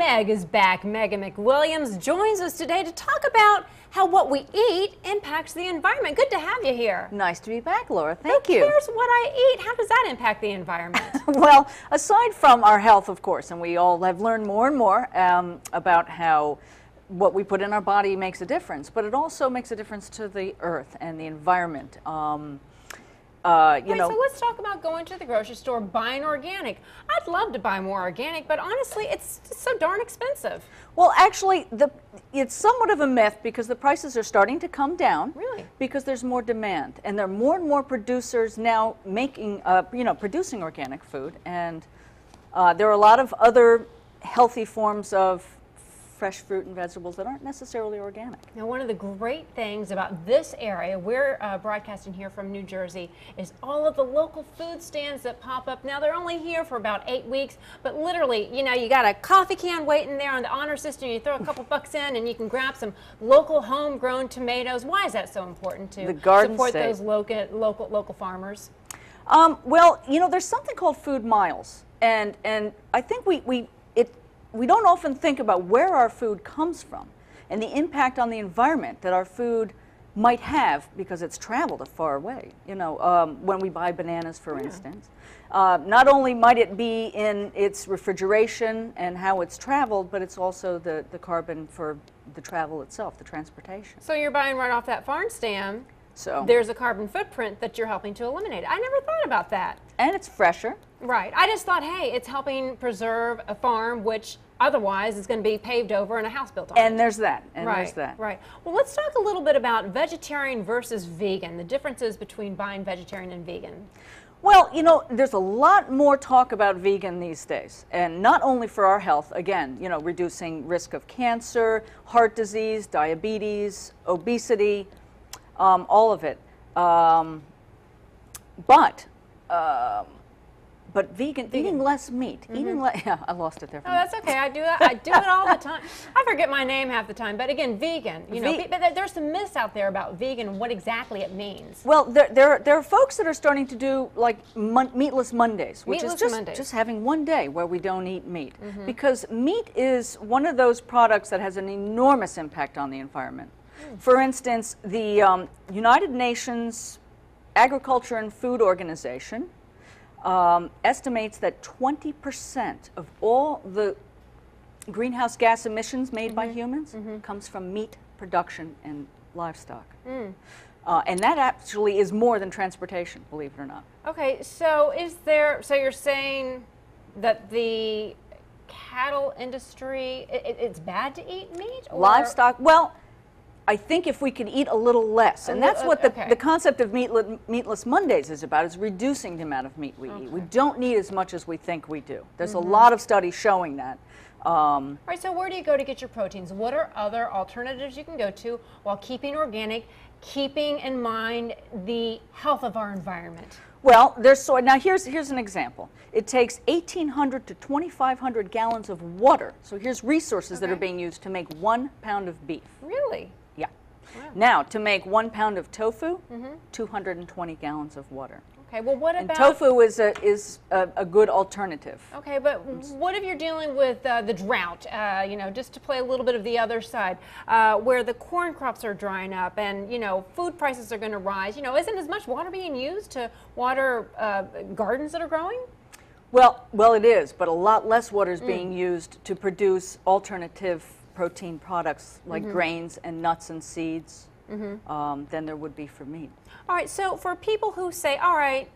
Meg is back. Meg McWilliams joins us today to talk about how what we eat impacts the environment. Good to have you here. Nice to be back, Laura. Thank you. Who cares what I eat? How does that impact the environment? Well, aside from our health, of course, and we all have learned more and more about how what we put in our body makes a difference, but it also makes a difference to the earth and the environment. So let's talk about going to the grocery store, buying organic. I'd love to buy more organic, but honestly, it's so darn expensive. Well, actually, it's somewhat of a myth because the prices are starting to come down. Really? Because there's more demand, and there are more and more producers now making, producing organic food, and there are a lot of other healthy forms of fresh fruit and vegetables that aren't necessarily organic. Now, one of the great things about this area, we're broadcasting here from New Jersey, is all of the local food stands that pop up. Now, they're only here for about 8 weeks, but literally, you got a coffee can waiting there on the honor system, you throw a couple bucks in and you can grab some local homegrown tomatoes. Why is that so important to support those local farmers? Well, there's something called food miles, and I think we don't often think about where our food comes from and the impact on the environment that our food might have because it's traveled a far way. When we buy bananas, for instance, not only might it be in its refrigeration and how it's traveled, but it's also the carbon for the travel itself, the transportation. So you're buying right off that farm stand. So there's a carbon footprint that you're helping to eliminate. I never thought about that. And it's fresher. Right. I just thought, hey, it's helping preserve a farm which otherwise is going to be paved over and a house built on and it. There's that. And right, there's that. Right. Well, let's talk a little bit about vegetarian versus vegan, the differences between buying vegetarian and vegan. Well, there's a lot more talk about vegan these days, and not only for our health, again, reducing risk of cancer, heart disease, diabetes, obesity, all of it. But vegan, eating less meat, yeah, I lost it there. Oh, that's okay. I do that. I do it all the time. I forget my name half the time. But again, vegan. But there's some myths out there about vegan and what exactly it means. Well, there are folks that are starting to do like meatless Mondays, which is just having one day where we don't eat meat, because meat is one of those products that has an enormous impact on the environment. For instance, the United Nations Agriculture and Food Organization estimates that 20% of all the greenhouse gas emissions made by humans comes from meat production and livestock. And that actually is more than transportation, believe it or not. Okay, so you're saying that the cattle industry, it's bad to eat meat? Or? Livestock, well, I think if we could eat a little less, and that's what the concept of meatless Mondays is about, is reducing the amount of meat we eat. We don't need as much as we think we do. There's a lot of studies showing that. All right, so where do you go to get your proteins? What are other alternatives you can go to while keeping organic, keeping in mind the health of our environment? Well, now here's an example. It takes 1,800 to 2,500 gallons of water. So here's resources that are being used to make 1 pound of beef. Really? Yeah. Wow. Now, to make 1 pound of tofu, 220 gallons of water. Okay, well, what about... And tofu is a good alternative. Okay, but what if you're dealing with the drought, just to play a little bit of the other side, where the corn crops are drying up and, food prices are going to rise? Isn't as much water being used to water gardens that are growing? Well, it is, but a lot less water is being used to produce alternative protein products like grains and nuts and seeds than there would be for meat. All right, so for people who say, all right,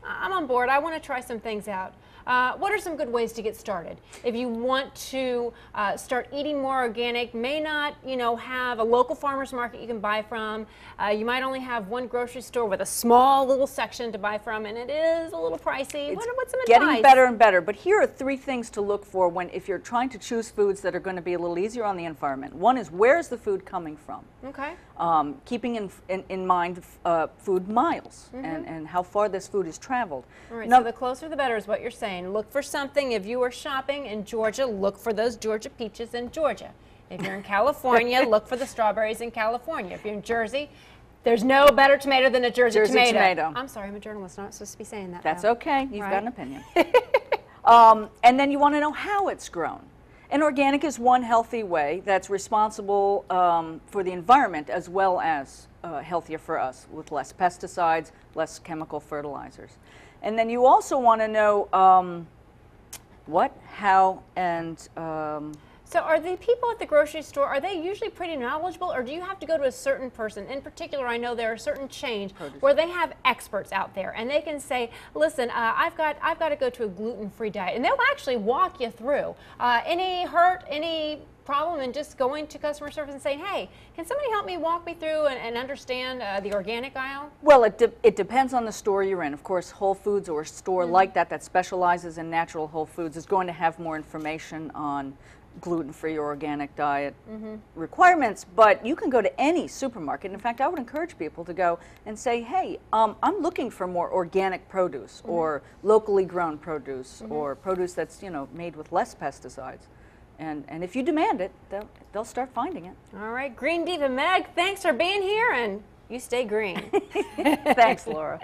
I'm on board, I want to try some things out, what are some good ways to get started? If you want to start eating more organic, may not, have a local farmer's market you can buy from. You might only have one grocery store with a small little section to buy from, and it is a little pricey. What's some advice? Getting better and better, but here are 3 things to look for if you're trying to choose foods that are going to be a little easier on the environment. One is, where's the food coming from? Okay. Keeping in mind food miles and how far this food is traveled. All right, so the closer the better is what you're saying. Look for something. If you are shopping in Georgia, look for those Georgia peaches in Georgia. If you're in California, look for the strawberries in California. If you're in Jersey, there's no better tomato than a Jersey tomato. I'm sorry, I'm a journalist. I'm not supposed to be saying that. That's okay. You've got an opinion. And then you want to know how it's grown. And organic is one healthy way that's responsible for the environment as well as healthier for us, with less pesticides, less chemical fertilizers. And then you also want to know what, how, and so are the people at the grocery store, are they usually pretty knowledgeable, or do you have to go to a certain person? In particular, I know there are certain chains where they have experts out there, and they can say, listen, I've got to go to a gluten-free diet, and they'll actually walk you through any hurt, any problem, and just going to customer service and saying, hey, can somebody help me walk me through and understand the organic aisle? Well, it depends on the store you're in. Of course, Whole Foods or a store like that specializes in natural whole foods is going to have more information on gluten-free or organic diet requirements, but you can go to any supermarket. In fact, I would encourage people to go and say, hey, I'm looking for more organic produce or locally grown produce or produce that's, made with less pesticides. And if you demand it, they'll start finding it. All right, Green Diva Meg, thanks for being here, and you stay green. Thanks, Laura.